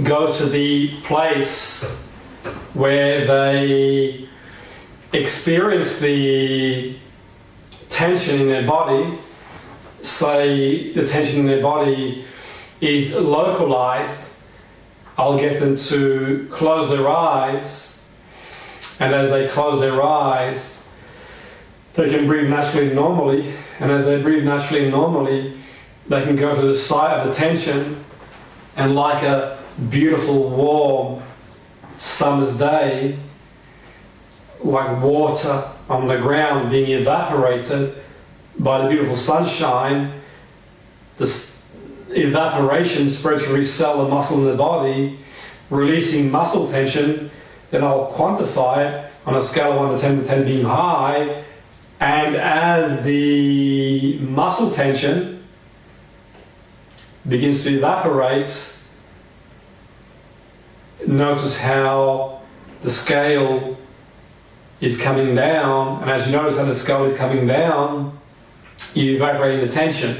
go to the place where they experience the tension in their body. Say the tension in their body is localized, I'll get them to close their eyes, and as they close their eyes, they can breathe naturally and normally, and as they breathe naturally and normally, they can go to the site of the tension, and like a beautiful warm summer's day, like water on the ground being evaporated by the beautiful sunshine, this evaporation spreads through every cell and muscle in the body, releasing muscle tension. Then I'll quantify it on a scale of 1 to 10, with 10 being high, and as the muscle tension begins to evaporate, notice how the scale is coming down, and as you notice how the scale is coming down, you're evaporating the tension.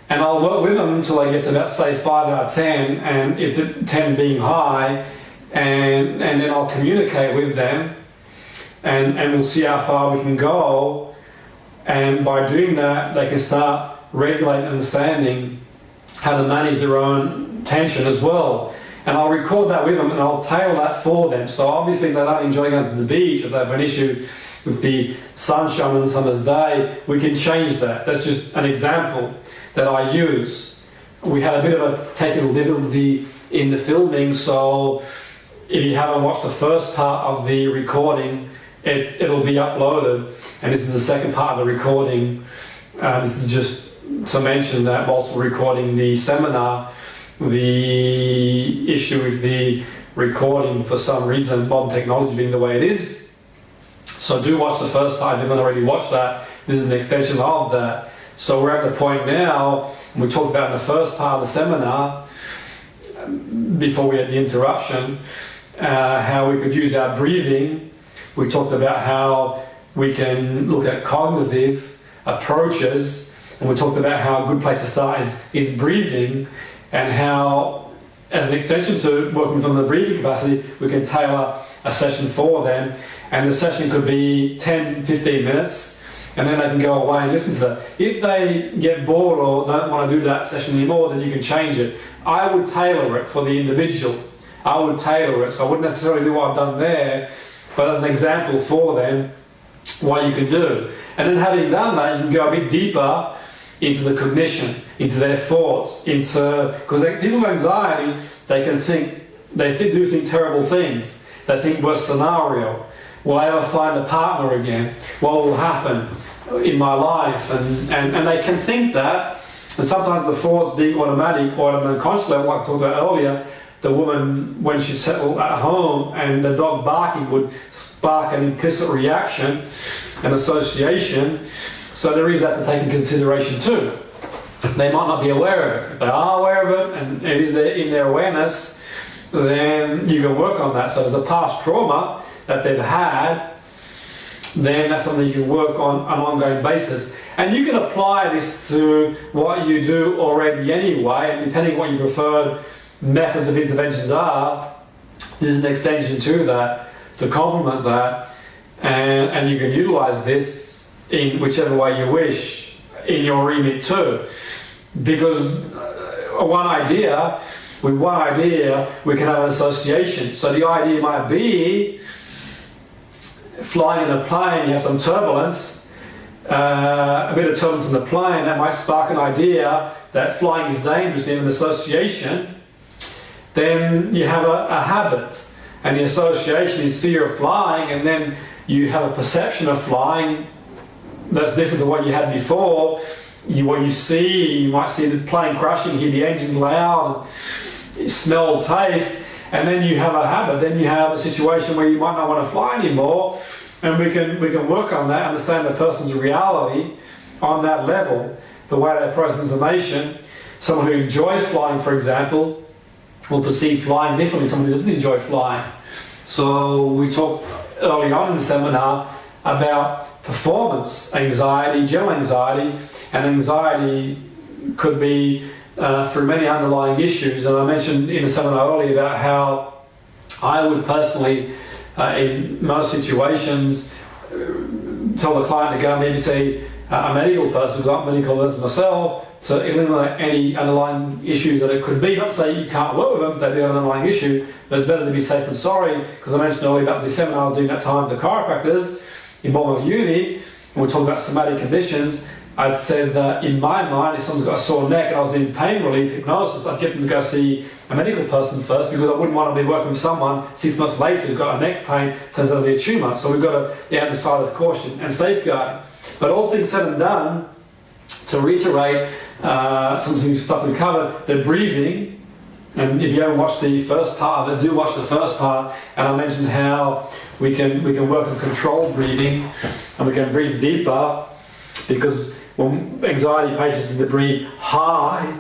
And I'll work with them until I get to about, say, 5 out of 10, and if the 10 being high, and then I'll communicate with them, and we'll see how far we can go, and by doing that, they can start regulating and understanding how to manage their own tension as well. And I'll record that with them, and I'll tailor that for them. So obviously if they don't enjoy going to the beach, or they have an issue with the sunshine on the summer's day, we can change that. That's just an example that I use. We had a bit of a technical difficulty in the filming, so if you haven't watched the first part of the recording, it'll be uploaded, and this is the second part of the recording. This is just to mention that whilst we're recording the seminar, the issue with the recording, for some reason, modern technology being the way it is. So do watch the first part if you haven't already watched that. This is an extension of that. So we're at the point now, and we talked about in the first part of the seminar, before we had the interruption, how we could use our breathing. We talked about how we can look at cognitive approaches, and we talked about how a good place to start is breathing, and how, as an extension to working from the breathing capacity, we can tailor a session for them. And the session could be 10, 15 minutes, and then they can go away and listen to that. If they get bored or don't want to do that session anymore, then you can change it. I would tailor it for the individual. I would tailor it, so I wouldn't necessarily do what I've done there, but as an example for them, what you can do. And then having done that, you can go a bit deeper into the cognition, into their thoughts, because people with anxiety, they do think terrible things. They think worst scenario. Will I ever find a partner again? What will happen in my life? And they can think that, and sometimes the thoughts being automatic or at an unconscious level, like I talked about earlier, the woman, when she's settled at home and the dog barking would spark an implicit reaction, an association. So there is that to take in consideration too. They might not be aware of it. If they are aware of it and it is in their awareness, then you can work on that. So as a past trauma that they've had, then that's something you can work on an ongoing basis. And you can apply this to what you do already anyway, and depending on what your preferred methods of interventions are, this is an extension to that, to complement that, and you can utilize this in whichever way you wish in your remit too. Because with one idea, we can have an association. So the idea might be flying in a plane, you have some turbulence, a bit of turbulence in the plane, that might spark an idea that flying is dangerous, in an association. Then you have a habit, and the association is fear of flying, and then you have a perception of flying that's different to what you had before. What you see, you might see the plane crashing, hear the engine loud, smell, taste, and then you have a habit. Then you have a situation where you might not want to fly anymore, and we can work on that, understand the person's reality on that level, the way they process information. Someone who enjoys flying, for example, will perceive flying differently than someone who doesn't enjoy flying. So we talked early on in the seminar about performance anxiety, general anxiety, and anxiety could be through many underlying issues. And I mentioned in a seminar earlier about how I would personally, in most situations, tell the client to go and maybe see a medical person, because I'm a medical person myself, to eliminate any underlying issues that it could be. Not to say you can't work with them if they do have an underlying issue, but it's better to be safe than sorry, because I mentioned earlier about the seminar I was doing that time with the chiropractors in Bournemouth Uni, and we talked about somatic conditions. I said that in my mind, if someone's got a sore neck and I was doing pain relief hypnosis, I'd get them to go see a medical person first, because I wouldn't want to be working with someone 6 months later who's got a neck pain, turns out to be a tumour. So we've got to err on the side of caution and safeguarding. But all things said and done, to reiterate some stuff we covered, the breathing, and if you haven't watched the first part of it, do watch the first part. And I mentioned how we can work on controlled breathing, and we can breathe deeper, because when anxiety patients need to breathe high,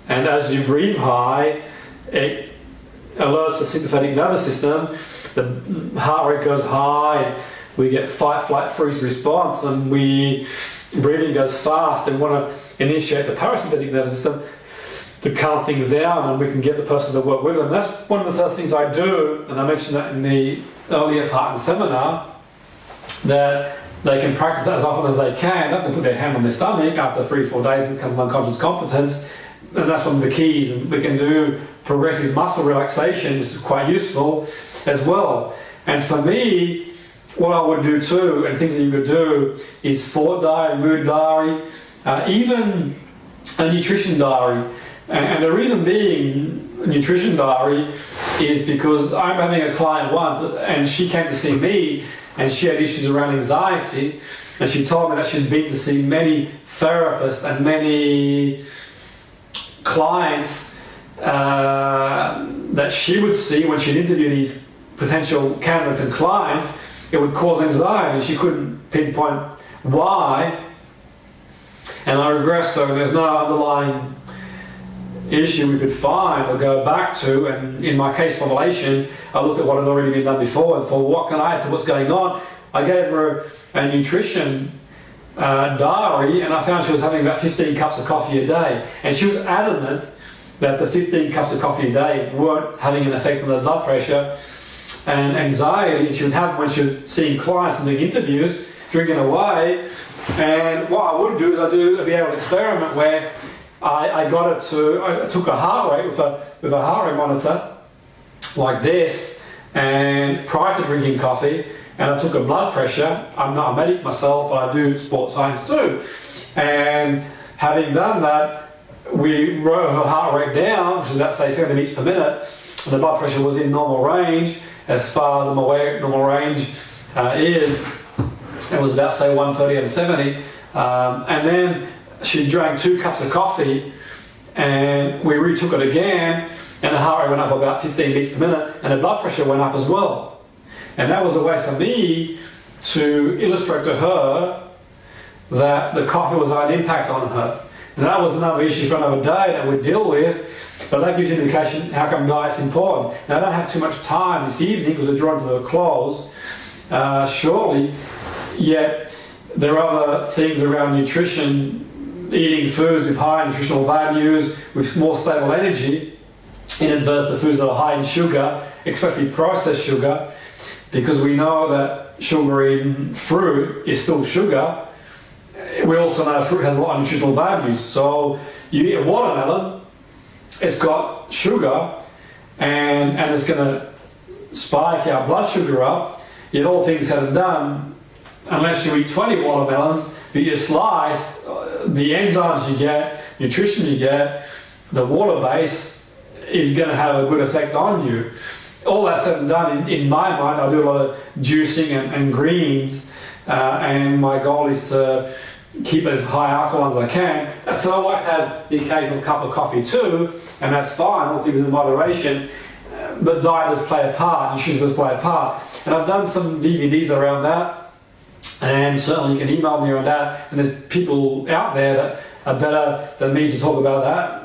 and as you breathe high, it alerts the sympathetic nervous system, the heart rate goes high, we get fight, flight, freeze response, and breathing goes fast, and we want to initiate the parasympathetic nervous system to calm things down, and we can get the person to work with them. That's one of the first things I do, and I mentioned that in the earlier part of the seminar, that they can practice that as often as they can. They can put their hand on their stomach after 3-4 days, and it becomes unconscious competence, and that's one of the keys. And we can do progressive muscle relaxation, which is quite useful as well. And for me, what I would do too, and things that you could do, is thought diary, mood diary, even a nutrition diary. And the reason being a nutrition diary is because I'm having a client once, and she came to see me, and she had issues around anxiety, and she told me that she'd been to see many therapists and many clients that she would see when she'd interview these potential candidates and clients. It would cause anxiety, and she couldn't pinpoint why. And I regressed, so there's no underlying issue we could find or go back to. And in my case formulation, I looked at what had already been done before, and for what can I add to what's going on, I gave her a nutrition diary, and I found she was having about 15 cups of coffee a day, and she was adamant that the 15 cups of coffee a day weren't having an effect on her blood pressure and anxiety. And she would have, when she was seeing clients and doing interviews, drinking away. And what I would do is I'd do a behavioural experiment where I took a heart rate with a heart rate monitor like this, and prior to drinking coffee, and I took a blood pressure. I'm not a medic myself, but I do sports science too. And having done that, we wrote her heart rate down, which is about, say, 70 beats per minute, and the blood pressure was in normal range, as far as I'm aware normal range is. It was about, say, 130 over 70. And then she drank 2 cups of coffee, and we retook it again, and the heart rate went up about 15 beats per minute, and the blood pressure went up as well. And that was a way for me to illustrate to her that the coffee was having an impact on her. And that was another issue for another day that we'd deal with, but that gives you an indication how come diet's important. Now, I don't have too much time this evening because we're drawn to the close shortly, yet there are other things around nutrition, eating foods with high nutritional values, with more stable energy, in adverse to foods that are high in sugar, especially processed sugar, because we know that sugar in fruit is still sugar. We also know fruit has a lot of nutritional values. So you eat a watermelon, it's got sugar, and it's going to spike our blood sugar up. Yet all things said and done, unless you eat 20 watermelons, that you slice, the enzymes you get, nutrition you get, the water base is going to have a good effect on you. All that said and done, in my mind, I do a lot of juicing and greens, and my goal is to keep as high alkaline as I can. So I like to have the occasional cup of coffee too, and that's fine, all things in moderation, but diet does play a part, nutrition does play a part. And I've done some DVDs around that, and certainly you can email me around that, and there's people out there that are better than me to talk about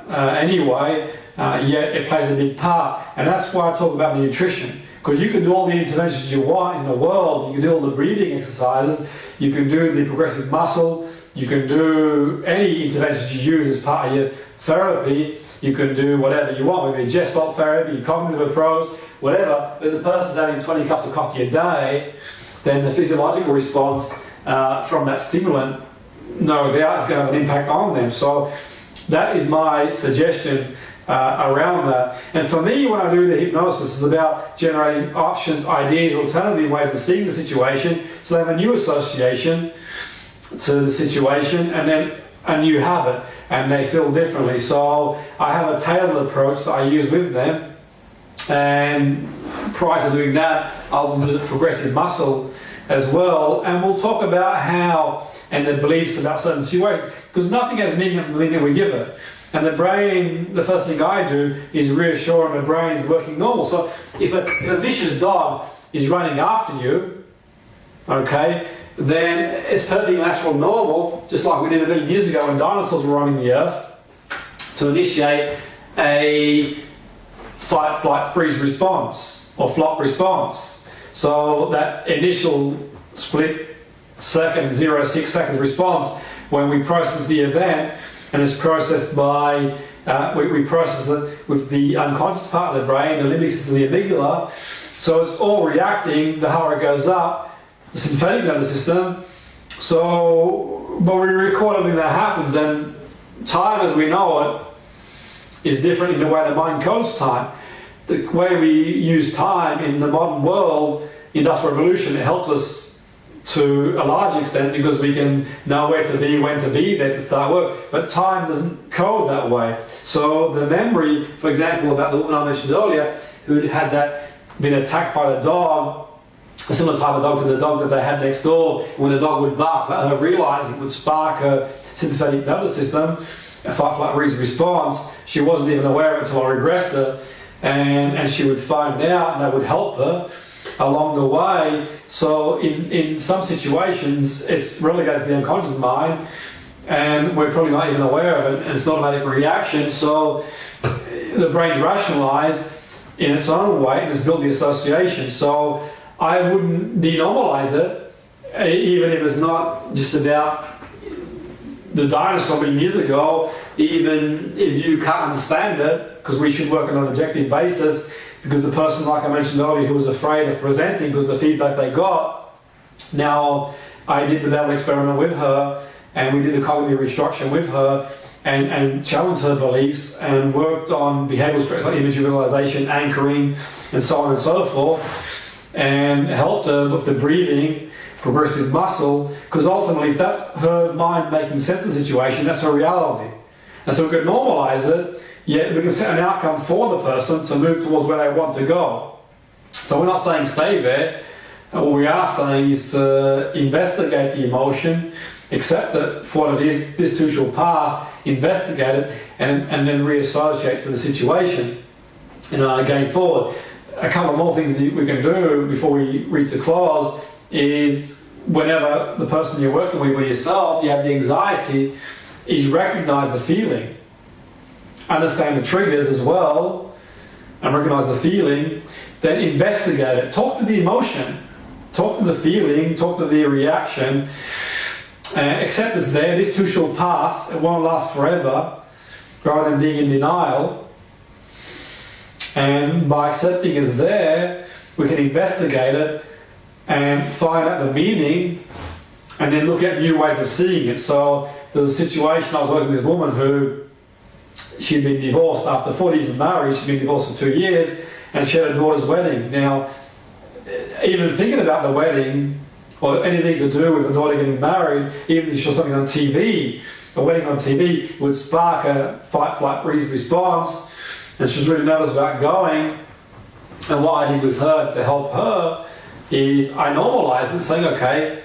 that anyway, yet it plays a big part. And that's why I talk about the nutrition, because you can do all the interventions you want in the world. You can do all the breathing exercises, you can do the progressive muscle, you can do any interventions you use as part of your therapy, you can do whatever you want, maybe gestalt therapy, cognitive approach, whatever. But if the person's having 20 cups of coffee a day, then the physiological response from that stimulant, no doubt, is going to have an impact on them. So that is my suggestion around that. And for me, when I do the hypnosis, it's about generating options, ideas, alternative ways of seeing the situation, so they have a new association to the situation, and then a new habit, and they feel differently. So I have a tailored approach that I use with them, and prior to doing that, I'll do the progressive muscle as well, and we'll talk about how and the beliefs about certain situations, because nothing has meaning the meaning we give it. And the brain, the first thing I do is reassure the brain is working normal. So if a vicious dog is running after you, okay, then it's perfectly natural, normal, just like we did a million years ago when dinosaurs were roaming the earth, to initiate a fight, flight, freeze response or flock response. So that initial split second, 0.6 seconds response, when we process the event, and it's processed by, we process it with the unconscious part of the brain, the limbic system, the amygdala, so it's all reacting, the heart rate goes up, the sympathetic nervous system, so, but we record everything that happens, and time as we know it is different in the way the mind codes time. The way we use time in the modern world, Industrial Revolution, it helped us to a large extent because we can know where to be, when to be there to start work, but time doesn't code that way. So the memory, for example, about the woman I mentioned earlier who had been attacked by the dog, a similar type of dog to the dog that they had next door, when the dog would bark, let her realise it would spark her sympathetic nervous system, a fight, flight, freeze response. She wasn't even aware of it until I regressed her, and she would find out, and that would help her along the way. So in some situations it's relegated to the unconscious mind, and we're probably not even aware of it, and it's an automatic reaction. So the brain's rationalized in its own way, and it's built the association. So I wouldn't denormalize it, even if it's not just about the dinosaur being years ago, even if you can't understand it, because we should work on an objective basis. Because the person, like I mentioned earlier, who was afraid of presenting because of the feedback they got, now I did the double experiment with her, and we did a cognitive restructuring with her, and challenged her beliefs, and worked on behavioural stress like image visualization, anchoring, and so on and so forth, and helped her with the breathing, progressive muscle, because ultimately if that's her mind making sense of the situation, that's her reality. And so we could normalise it, yet we can set an outcome for the person to move towards where they want to go. So we're not saying stay there. What we are saying is to investigate the emotion, accept it for what it is, this too shall pass, investigate it, and then reassociate to the situation. Going forward, a couple more things we can do before we reach the close is whenever the person you're working with or yourself, you have the anxiety, is recognise the feeling. Understand the triggers as well, and recognize the feeling, then investigate it. Talk to the emotion, talk to the feeling, talk to the reaction, accept it's there, this too shall pass, it won't last forever, rather than being in denial. And by accepting it's there, we can investigate it and find out the meaning, and then look at new ways of seeing it. So there was a situation, I was working with this woman who she'd been divorced after 40 years of marriage. She'd been divorced for 2 years, and she had a daughter's wedding. Now, even thinking about the wedding or anything to do with the daughter getting married, even if she saw something on TV, a wedding on TV, would spark a fight, flight, freeze response, and she was really nervous about going. And what I did with her to help her is I normalized it, saying okay,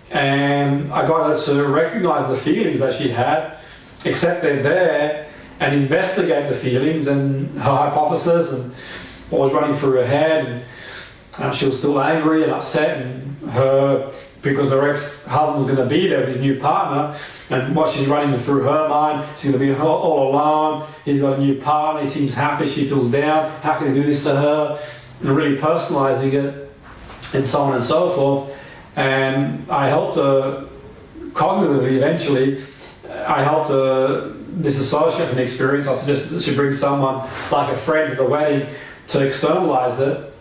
and I got her to recognize the feelings that she had, accept they're there, and investigate the feelings and her hypothesis and what was running through her head. And she was still angry and upset, and because her ex-husband was going to be there with his new partner, and what she's running through her mind, she's going to be all alone, he's got a new partner, he seems happy, she feels down, how can he do this to her, and really personalizing it, and so on and so forth. And I helped her cognitively eventually, I helped her disassociate from the experience, I suggest that she bring someone like a friend to the wedding to externalize it,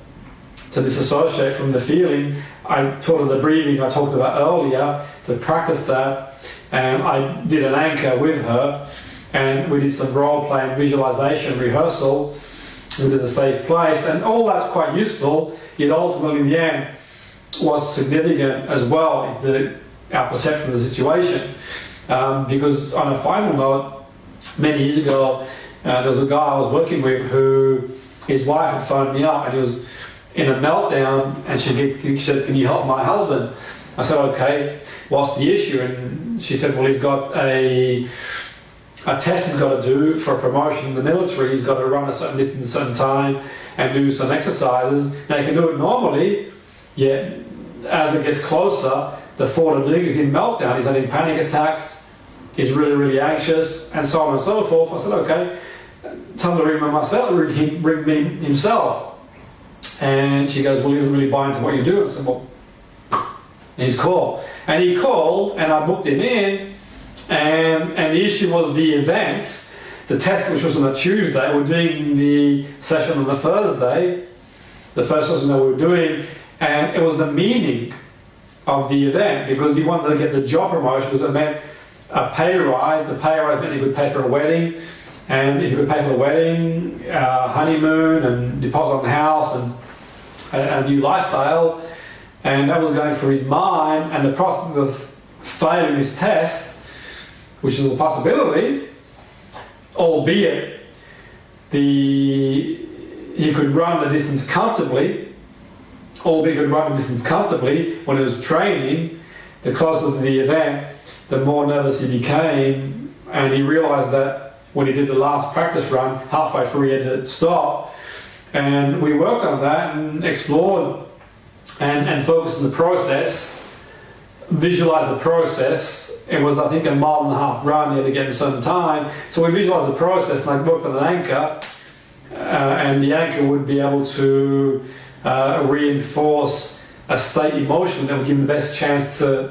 to disassociate from the feeling. I taught her the breathing I talked about earlier, to practice that, and I did an anchor with her, and we did some role-playing visualization rehearsal. We did a safe place, and all that's quite useful. Yet ultimately, in the end, what's significant as well is our perception of the situation. Because on a final note, many years ago, there was a guy I was working with who, his wife had phoned me up, and he was in a meltdown, and she said, "Can you help my husband?" I said, "Okay, what's the issue?" And she said, "Well, he's got a test he's got to do for a promotion in the military. He's got to run a certain distance, a certain time, and do some exercises. Now, he can do it normally, yet as it gets closer, the thought of doing is in meltdown. He's having panic attacks, he's really, really anxious, and so on and so forth." I said, "Okay, tell him to ring me himself." And she goes, "Well, he doesn't really buy into what you do." I said, "Well, he's called." And he called, and I booked him in, and the issue was the events. The test, which was on a Tuesday, we're doing the session on the Thursday, the first session that we were doing, and it was the meaning of the event, because he wanted to get the job promotion, because it meant a pay rise. The pay rise meant he could pay for a wedding, and if he could pay for the wedding, honeymoon, and deposit on the house, and a new lifestyle, and that was going through his mind. And the prospect of failing this test, which is a possibility, albeit he could run the distance comfortably, when he was training. The closer to the event, the more nervous he became, and he realized that when he did the last practice run, halfway through he had to stop. And we worked on that and explored and focused on the process, visualized the process. It was, I think, a 1.5 mile run he had to get in a certain time. So we visualized the process, and I worked on an anchor, and the anchor would be able to reinforce a state emotion that would give him the best chance to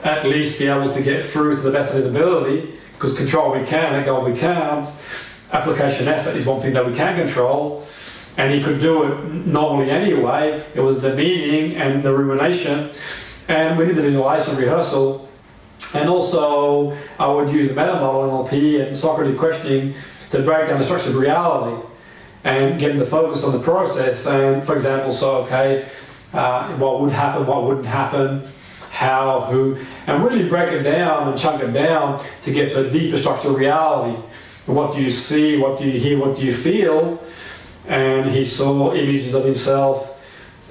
at least be able to get through to the best of his ability, because control we can, let go we can't. Application effort is one thing that we can control, and he could do it normally anyway. It was the meaning and the rumination, and we did the visualization rehearsal. And also I would use the meta model, NLP, and Socratic questioning to break down the structure of reality and get the focus on the process. And for example, what would happen, what wouldn't happen, how, who, and really break it down and chunk it down to get to a deeper structure of reality. What do you see, what do you hear, what do you feel? And he saw images of himself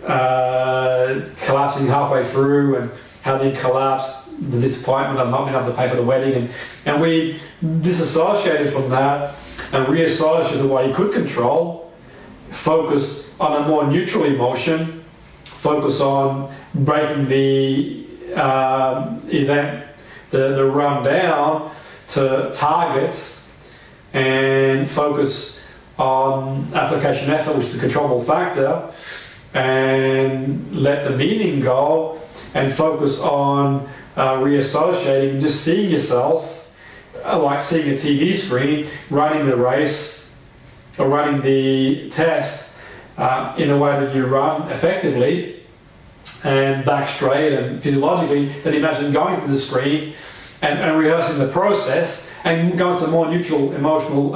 collapsing halfway through, and how he collapsed, the disappointment of not being able to pay for the wedding, and we disassociated from that and reassociated what he could control, focus on a more neutral emotion, focus on breaking the event, the run down to targets, and focus on application effort, which is the controllable factor, and let the meaning go, and focus on reassociating, just seeing yourself like seeing a TV screen, running the race or running the test in a way that you run effectively and back straight and physiologically. Then imagine going through the screen and rehearsing the process and going to a more neutral emotional,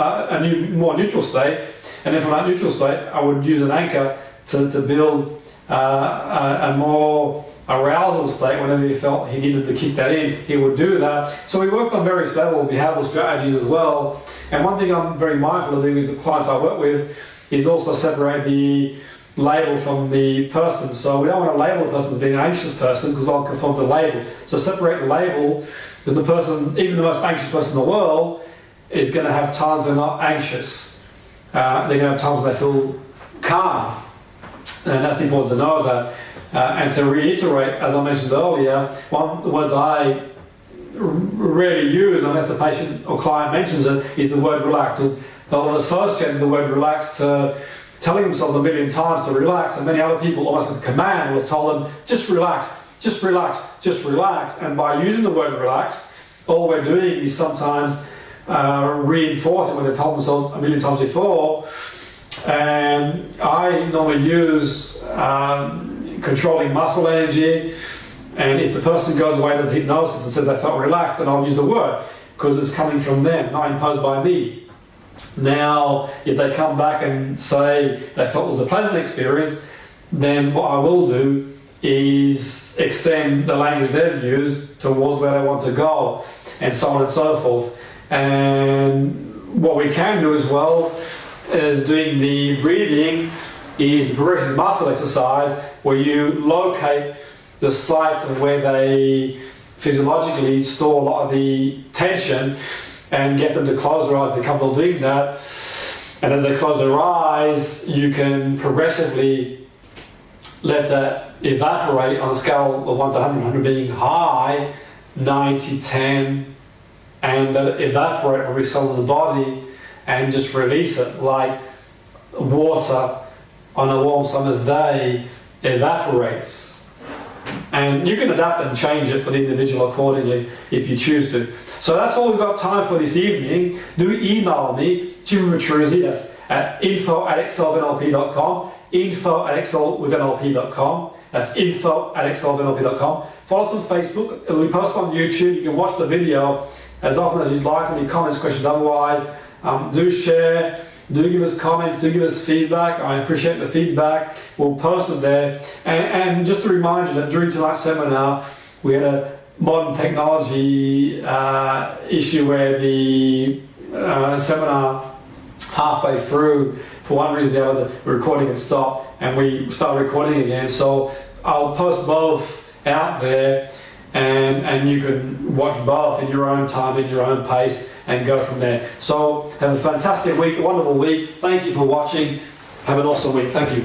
more neutral state. And then from that neutral state, I would use an anchor to build a more arousal state. Whenever he felt he needed to kick that in, he would do that. So we worked on various levels, behavioural strategies as well. And one thing I'm very mindful of doing with the clients I work with is also separate the label from the person. So we don't want to label a person as being an anxious person, because I'll conform to the label. So separate the label, because the person, even the most anxious person in the world, is going to have times when they're not anxious. They're going to have times when they feel calm. And that's important to know that. And to reiterate, as I mentioned earlier, one of the words I rarely use, unless the patient or client mentions it, is the word relax. They'll associate the word relax to telling themselves a million times to relax, and many other people, almost like a command, will have told them, just relax, just relax, just relax. And by using the word relax, all we're doing is sometimes reinforce it when they told themselves a million times before. And I normally use controlling muscle energy, and if the person goes away to the hypnosis and says they felt relaxed, then I'll use the word, because it's coming from them, not imposed by me. Now, if they come back and say they felt it was a pleasant experience, then what I will do is extend the language they've used towards where they want to go, and so on and so forth. And what we can do as well is doing the breathing, is the progressive muscle exercise, where you locate the site of where they physiologically store a lot of the tension and get them to close their eyes. They're comfortable doing that. And as they close their eyes, you can progressively let that evaporate on a scale of 1 to 100, 100 being high, 90, 10, and let it evaporate every cell of the body and just release it like water on a warm summer's day evaporates. And you can adapt and change it for the individual accordingly if you choose to. So that's all we've got time for this evening. Do email me, Jimmy Petruzzi, that's at info@excelnlp.com, info@excelnlp.com, that's info@excelnlp.com. Follow us on Facebook, it'll be posted on YouTube. You can watch the video as often as you'd like. Any comments, questions otherwise. Do share, do give us comments, do give us feedback. I appreciate the feedback. We'll post it there. And just a reminder that during tonight's seminar, we had a modern technology issue where the seminar halfway through, for one reason or the other, the recording had stopped and we started recording again. So I'll post both out there, and you can watch both in your own time, in your own pace, and go from there. So have a fantastic week, a wonderful week. Thank you for watching. Have an awesome week. Thank you.